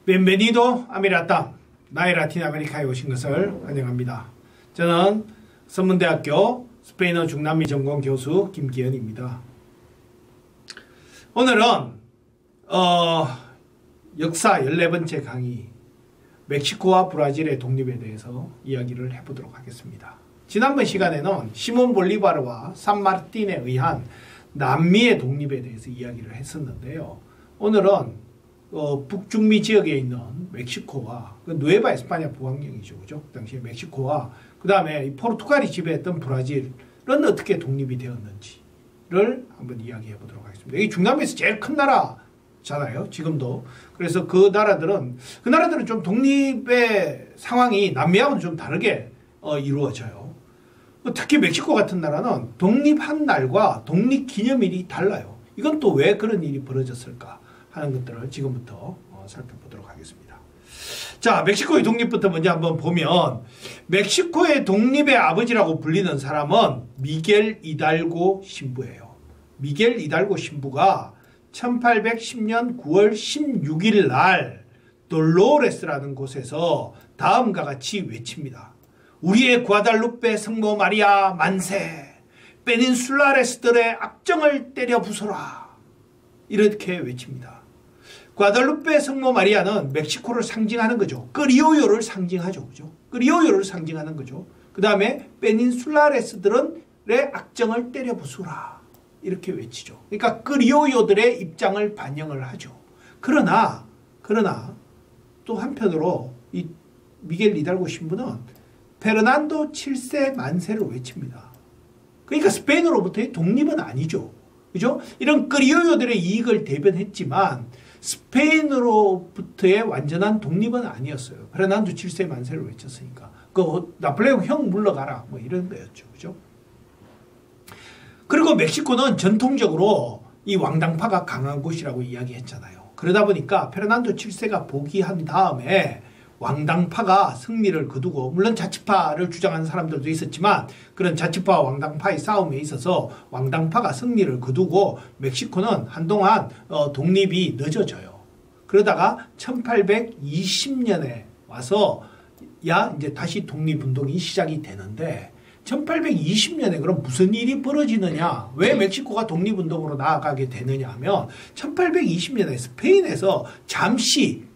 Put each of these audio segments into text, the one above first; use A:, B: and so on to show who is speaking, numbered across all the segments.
A: Bienvenido a mi Latam. 나의 라틴 아메리카에 오신 것을 환영합니다. 저는 선문대학교 스페인어 중남미 전공 교수 김기현입니다. 오늘은 역사 14번째 강의 멕시코와 브라질의 독립에 대해서 이야기를 해보도록 하겠습니다. 지난번 시간에는 시몬 볼리바르와 산마르틴에 의한 남미의 독립에 대해서 이야기를 했었는데요. 오늘은 북중미 지역에 있는 멕시코와 누에바 에스파냐 보강령이죠, 그죠? 그 당시에 멕시코와 그 다음에 포르투갈이 지배했던 브라질은 어떻게 독립이 되었는지를 한번 이야기해 보도록 하겠습니다. 이 중남미에서 제일 큰 나라잖아요, 지금도. 그래서 그 나라들은 좀 독립의 상황이 남미하고는 좀 다르게 이루어져요. 특히 멕시코 같은 나라는 독립한 날과 독립기념일이 달라요. 이건 또 왜 그런 일이 벌어졌을까 하는 것들을 지금부터 살펴보도록 하겠습니다. 자, 멕시코의 독립부터 먼저 한번 보면 멕시코의 독립의 아버지라고 불리는 사람은 미겔 이달고 신부예요. 미겔 이달고 신부가 1810년 9월 16일 날 돌로레스라는 곳에서 다음과 같이 외칩니다. 우리의 과달루페 성모 마리아 만세, 페닌슐라레스들의 악정을 때려 부숴라, 이렇게 외칩니다. 과달루페 성모 마리아는 멕시코를 상징하는 거죠. 크리올로를 상징하죠, 그죠? 크리올로를 상징하는 거죠. 그 다음에 페닌슐라레스들의 악정을 때려 부수라, 이렇게 외치죠. 그러니까 크리올로들의 입장을 반영을 하죠. 그러나 또 한편으로 이 미겔 이달고 신부는 페르난도 7세 만세를 외칩니다. 그러니까 스페인으로부터의 독립은 아니죠, 그죠? 이런 크리올로들의 이익을 대변했지만 스페인으로부터의 완전한 독립은 아니었어요. 페르난도 7세 만세를 외쳤으니까. 그 나폴레옹 형 물러가라, 뭐 이런 거였죠, 그죠? 그리고 멕시코는 전통적으로 이 왕당파가 강한 곳이라고 이야기했잖아요. 그러다 보니까 페르난도 7세가 복위한 다음에 왕당파가 승리를 거두고, 물론 자치파를 주장하는 사람들도 있었지만 그런 자치파와 왕당파의 싸움에 있어서 왕당파가 승리를 거두고 멕시코는 한동안 독립이 늦어져요. 그러다가 1820년에 와서 이제 다시 독립운동이 시작이 되는데, 1820년에 그럼 무슨 일이 벌어지느냐, 왜 멕시코가 독립운동으로 나아가게 되느냐 하면 1820년에 스페인에서 잠시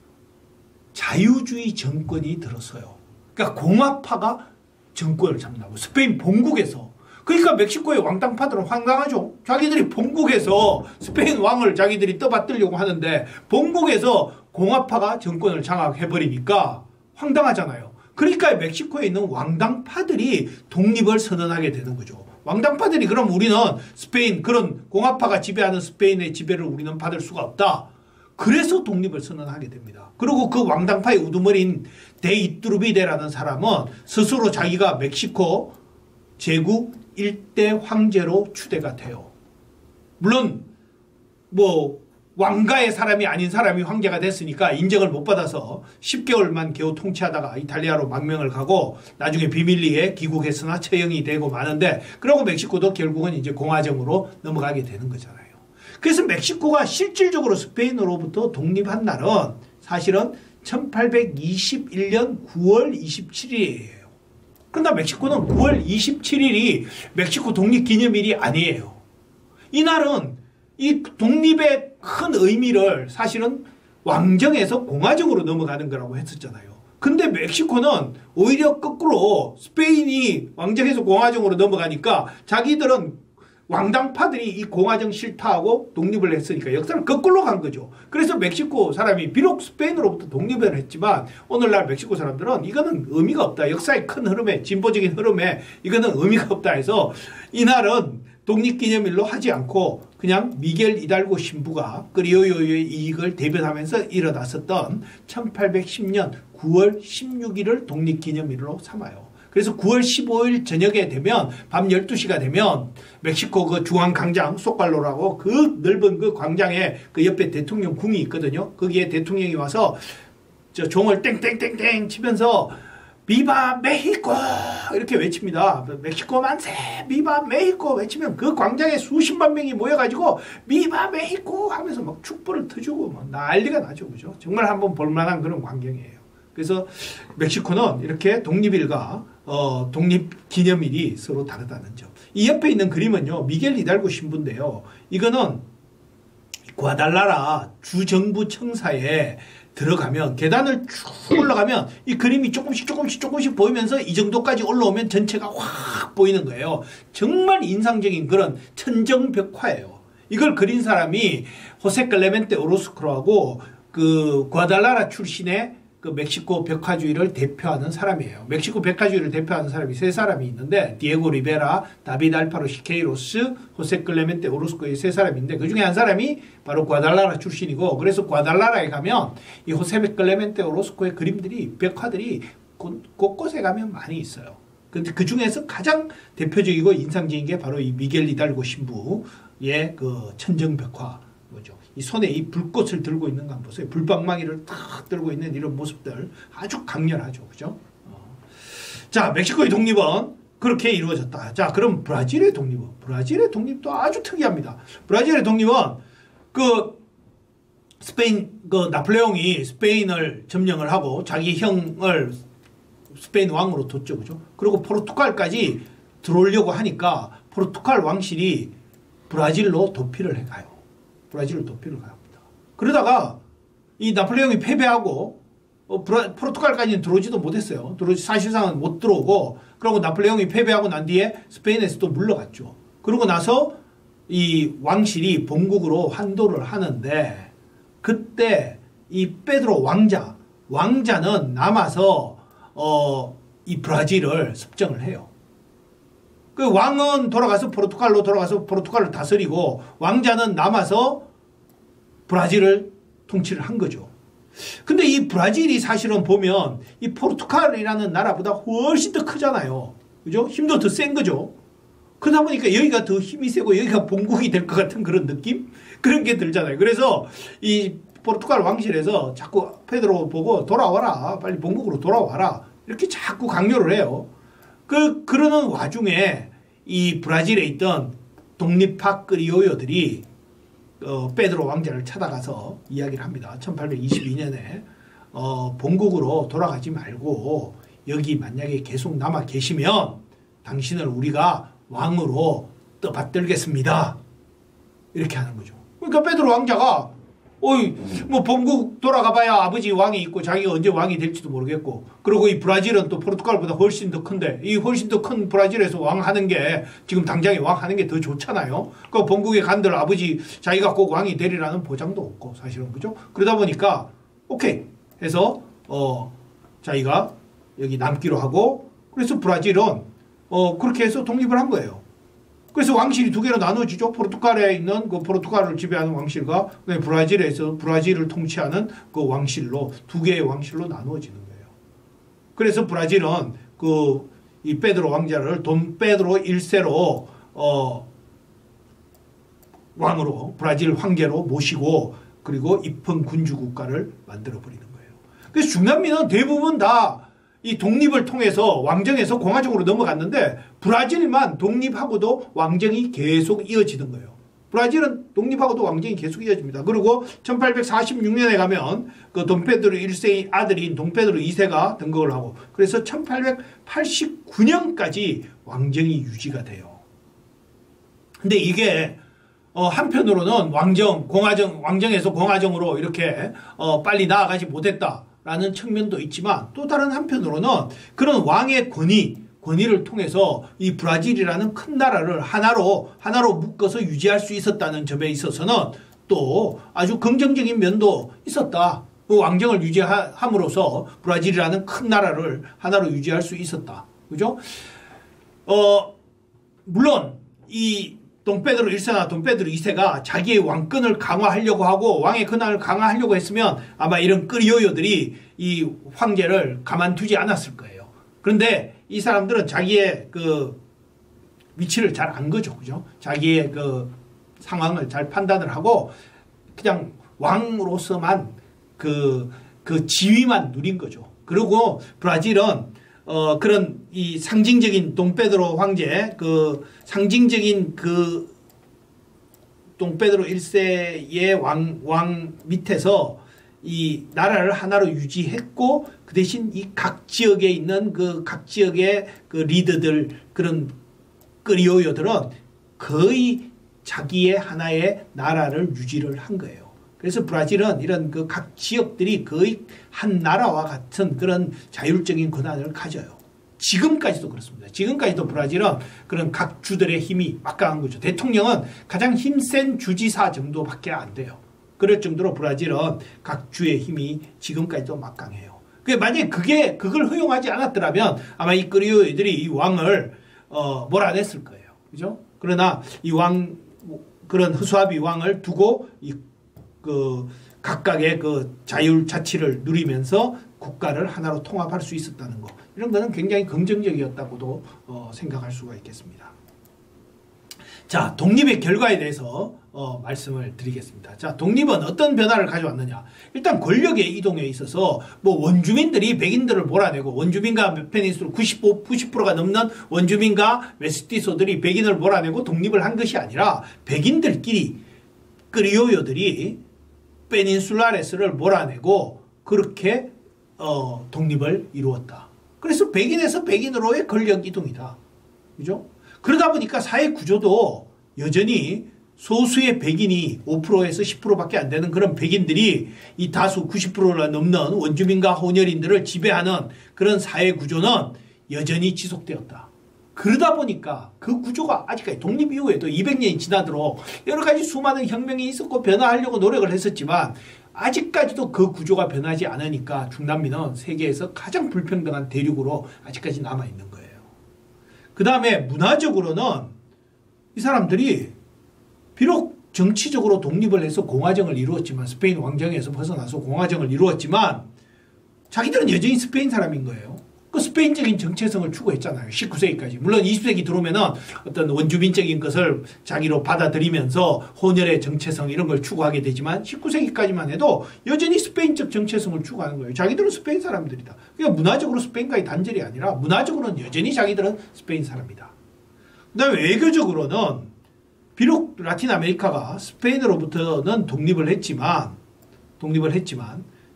A: 자유주의 정권이 들었어요. 그러니까 공화파가 정권을 잡는다고, 스페인 본국에서. 그러니까 멕시코의 왕당파들은 황당하죠. 자기들이 본국에서 스페인 왕을 자기들이 떠받들려고 하는데 본국에서 공화파가 정권을 장악해버리니까 황당하잖아요. 그러니까 멕시코에 있는 왕당파들이 독립을 선언하게 되는 거죠. 왕당파들이 그럼 우리는 스페인, 그런 공화파가 지배하는 스페인의 지배를 우리는 받을 수가 없다. 그래서 독립을 선언하게 됩니다. 그리고 그 왕당파의 우두머리인 데이뚜르비데라는 사람은 스스로 자기가 멕시코 제국 1대 황제로 추대가 돼요. 물론 뭐 왕가의 사람이 아닌 사람이 황제가 됐으니까 인정을 못 받아서 10개월만 겨우 통치하다가 이탈리아로 망명을 가고 나중에 비밀리에 귀국했으나 처형이 되고 마는데, 그러고 멕시코도 결국은 이제 공화정으로 넘어가게 되는 거잖아요. 그래서 멕시코가 실질적으로 스페인으로부터 독립한 날은 사실은 1821년 9월 27일이에요. 그러나 멕시코는 9월 27일이 멕시코 독립기념일이 아니에요. 이날은 이 독립의 큰 의미를 사실은 왕정에서 공화정으로 넘어가는 거라고 했었잖아요. 근데 멕시코는 오히려 거꾸로 스페인이 왕정에서 공화정으로 넘어가니까 자기들은 왕당파들이 이 공화정 싫다하고 독립을 했으니까 역사를 거꾸로 간 거죠. 그래서 멕시코 사람이 비록 스페인으로부터 독립을 했지만 오늘날 멕시코 사람들은 이거는 의미가 없다, 역사의 큰 흐름에, 진보적인 흐름에 이거는 의미가 없다 해서 이날은 독립기념일로 하지 않고 그냥 미겔 이달고 신부가 크리올로의 이익을 대변하면서 일어났었던 1810년 9월 16일을 독립기념일로 삼아요. 그래서 9월 15일 저녁에 되면, 밤 12시가 되면 멕시코 그 중앙광장 소칼로라고 그 넓은 그 광장에 그 옆에 대통령 궁이 있거든요. 거기에 대통령이 와서 저 종을 땡땡땡땡 치면서 비바 메히코 이렇게 외칩니다. 멕시코 만세 비바 메히코 외치면 그 광장에 수십만 명이 모여가지고 비바 메히코 하면서 막 촛불을 터주고 막 난리가 나죠. 그죠? 정말 한번 볼만한 그런 광경이에요. 그래서 멕시코는 이렇게 독립일과 독립기념일이 서로 다르다는 점. 이 옆에 있는 그림은요, 미겔 히달고 신부인데요. 이거는 과달라라 주정부 청사에 들어가면 계단을 쭉 올라가면 이 그림이 조금씩 보이면서 이 정도까지 올라오면 전체가 확 보이는 거예요. 정말 인상적인 그런 천정벽화예요. 이걸 그린 사람이 호세 클레멘테 오로스코라고 그 과달라라 출신의 그 멕시코 벽화주의를 대표하는 사람이에요. 멕시코 벽화주의를 대표하는 사람이 세 사람이 있는데 디에고 리베라, 다비드 알파로 시케이로스, 호세 클레멘테 오로스코의 세 사람인데 그 중에 한 사람이 바로 과달라라 출신이고 그래서 과달라라에 가면 이 호세 클레멘테 오로스코의 그림들이 벽화들이 곳곳에 가면 많이 있어요. 근데 그 중에서 가장 대표적이고 인상적인 게 바로 이 미겔 히달고 신부의 그 천정벽화 뭐죠. 이 손에 이 불꽃을 들고 있는 거 한번 보세요. 불방망이를 탁 들고 있는 이런 모습들 아주 강렬하죠. 그죠? 자, 멕시코의 독립은 그렇게 이루어졌다. 자, 그럼 브라질의 독립은? 브라질의 독립도 아주 특이합니다. 브라질의 독립은 그 스페인 그 나폴레옹이 스페인을 점령을 하고 자기 형을 스페인 왕으로 뒀죠. 그죠? 그리고 포르투갈까지 들어오려고 하니까 포르투갈 왕실이 브라질로 도피를 해가요. 브라질로 도피를 갑니다. 그러다가 이 나폴레옹이 패배하고 포르투갈까지는 들어오지도 못했어요. 사실상은 못 들어오고 그리고 나폴레옹이 패배하고 난 뒤에 스페인에서 또 물러갔죠. 그러고 나서 이 왕실이 본국으로 환도를 하는데 그때 이 페드로 왕자는 남아서 이 브라질을 습정을 해요. 그 왕은 돌아가서 포르투갈로 돌아가서 포르투갈을 다스리고 왕자는 남아서 브라질을 통치를 한 거죠. 근데 이 브라질이 사실은 보면 이 포르투갈이라는 나라보다 훨씬 더 크잖아요. 그죠? 힘도 더 센 거죠. 그러다 보니까 여기가 더 힘이 세고 여기가 본국이 될 것 같은 그런 느낌? 그런 게 들잖아요. 그래서 이 포르투갈 왕실에서 자꾸 페드로 보고 돌아와라. 빨리 본국으로 돌아와라. 이렇게 자꾸 강요를 해요. 그러는 와중에 이 브라질에 있던 독립파 크리올러들이 페드로 왕자를 찾아가서 이야기를 합니다. 1822년에 본국으로 돌아가지 말고 여기 만약에 계속 남아 계시면 당신을 우리가 왕으로 떠받들겠습니다. 이렇게 하는 거죠. 그러니까 페드로 왕자가 뭐 본국 돌아가봐야 아버지 왕이 있고 자기가 언제 왕이 될지도 모르겠고 그리고 이 브라질은 또 포르투갈보다 훨씬 더 큰데 이 훨씬 더 큰 브라질에서 왕하는 게 지금 당장에 왕하는 게 더 좋잖아요. 그 본국에 간들 아버지 자기가 꼭 왕이 되리라는 보장도 없고 사실은 그죠? 그러다 보니까 오케이 해서 자기가 여기 남기로 하고 그래서 브라질은 그렇게 해서 독립을 한 거예요. 그래서 왕실이 두 개로 나눠지죠. 포르투갈에 있는 그 포르투갈을 지배하는 왕실과 브라질에서 브라질을 통치하는 그 왕실로 두 개의 왕실로 나누어지는 거예요. 그래서 브라질은 이 페드로 왕자를 돈 페드로 1세로 왕으로 브라질 황제로 모시고 그리고 입헌 군주 국가를 만들어 버리는 거예요. 그래서 중남미는 대부분 다 이 독립을 통해서 왕정에서 공화정으로 넘어갔는데 브라질만 독립하고도 왕정이 계속 이어지는 거예요. 브라질은 독립하고도 왕정이 계속 이어집니다. 그리고 1846년에 가면 그 돈페드로 1세의 아들인 돈페드로 2세가 등극을 하고 그래서 1889년까지 왕정이 유지가 돼요. 근데 이게 한편으로는 왕정에서 공화정으로 이렇게 빨리 나아가지 못했다. 라는 측면도 있지만 또 다른 한편으로는 그런 왕의 권위를 통해서 이 브라질이라는 큰 나라를 하나로 묶어서 유지할 수 있었다는 점에 있어서는 또 아주 긍정적인 면도 있었다. 그 왕정을 유지함으로써 브라질이라는 큰 나라를 하나로 유지할 수 있었다. 그죠? 물론 이 돈페드로 1세나 돈페드로 2세가 자기의 왕권을 강화하려고 하고 왕의 권한을 강화하려고 했으면 아마 이런 크리올러들이 이 황제를 가만두지 않았을 거예요. 그런데 이 사람들은 자기의 그 위치를 잘 안 거죠. 그죠? 자기의 그 상황을 잘 판단을 하고 그냥 왕으로서만 그 지위만 누린 거죠. 그리고 브라질은 그런 이 상징적인 동페드로 황제 그 상징적인 그 동페드로 1세의 왕 밑에서 이 나라를 하나로 유지했고 그 대신 이 각 지역에 있는 그 각 지역의 그 리더들 그런 크리올러들은 거의 자기의 하나의 나라를 유지를 한 거예요. 그래서 브라질은 이런 그 각 지역들이 거의 한 나라와 같은 그런 자율적인 권한을 가져요. 지금까지도 그렇습니다. 지금까지도 브라질은 그런 각 주들의 힘이 막강한 거죠. 대통령은 가장 힘센 주지사 정도밖에 안 돼요. 그럴 정도로 브라질은 각 주의 힘이 지금까지도 막강해요. 만약에 그걸 허용하지 않았더라면 아마 이 크리올러들이 이 왕을 몰아냈을 거예요. 그죠? 그러나 이 그런 허수아비 왕을 두고 각각의 그 자율 자치를 누리면서 국가를 하나로 통합할 수 있었다는 거. 이런 거는 굉장히 긍정적이었다고도 생각할 수가 있겠습니다. 자, 독립의 결과에 대해서 말씀을 드리겠습니다. 자, 독립은 어떤 변화를 가져왔느냐. 일단 권력의 이동에 있어서 원주민들이 백인들을 몰아내고 원주민과 페닌슐라 90%가 넘는 원주민과 메스티소들이 백인을 몰아내고 독립을 한 것이 아니라 백인들끼리 크리올러들이 페닌슐라레스를 몰아내고 그렇게 독립을 이루었다. 그래서 백인에서 백인으로의 권력 이동이다. 그죠? 그러다 보니까 사회 구조도 여전히 소수의 백인이 5%에서 10%밖에 안 되는 그런 백인들이 이 다수 90%가 넘는 원주민과 혼혈인들을 지배하는 그런 사회 구조는 여전히 지속되었다. 그러다 보니까 그 구조가 아직까지 독립 이후에도 200년이 지나도록 여러 가지 수많은 혁명이 있었고 변화하려고 노력을 했었지만 아직까지도 그 구조가 변하지 않으니까 중남미는 세계에서 가장 불평등한 대륙으로 아직까지 남아있는 거예요. 그 다음에 문화적으로는 이 사람들이 비록 정치적으로 독립을 해서 공화정을 이루었지만 스페인 왕정에서 벗어나서 공화정을 이루었지만 자기들은 여전히 스페인 사람인 거예요. 그 스페인적인 정체성을 추구했잖아요. 19세기까지. 물론 20세기 들어오면은 어떤 원주민적인 것을 자기로 받아들이면서 혼혈의 정체성 이런 걸 추구하게 되지만 19세기까지만 해도 여전히 스페인적 정체성을 추구하는 거예요. 자기들은 스페인 사람들이다. 그러니까 문화적으로 스페인과의 단절이 아니라 문화적으로는 여전히 자기들은 스페인 사람이다. 그 다음에 외교적으로는 비록 라틴 아메리카가 스페인으로부터는 독립을 했지만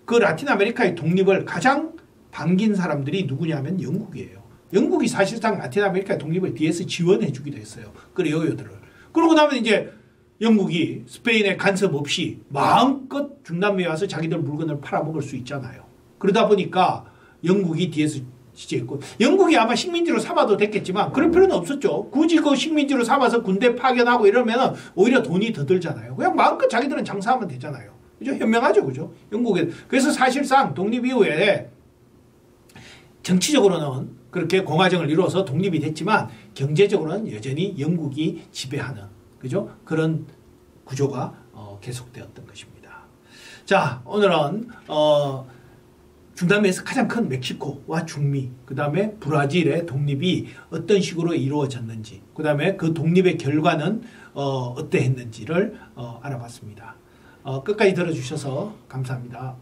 A: 그 라틴 아메리카의 독립을 가장 반긴 사람들이 누구냐면 영국이에요. 영국이 사실상 라틴 아메리카 독립을 뒤에서 지원해 주기도 했어요. 크리올러들을. 그러고 나면 이제 영국이 스페인의 간섭 없이 마음껏 중남미에 와서 자기들 물건을 팔아먹을 수 있잖아요. 그러다 보니까 영국이 뒤에서 지지했고 영국이 아마 식민지로 삼아도 됐겠지만 그럴 필요는 없었죠. 굳이 그 식민지로 삼아서 군대 파견하고 이러면 오히려 돈이 더 들잖아요. 그냥 마음껏 자기들은 장사하면 되잖아요. 그죠? 현명하죠. 그죠? 영국에. 그래서 사실상 독립 이후에 정치적으로는 그렇게 공화정을 이루어서 독립이 됐지만 경제적으로는 여전히 영국이 지배하는 그죠? 그런 구조가 계속되었던 것입니다. 자, 오늘은 중남미에서 가장 큰 멕시코와 중미, 그 다음에 브라질의 독립이 어떤 식으로 이루어졌는지, 그 다음에 그 독립의 결과는 어떠했는지를 알아봤습니다. 끝까지 들어주셔서 감사합니다.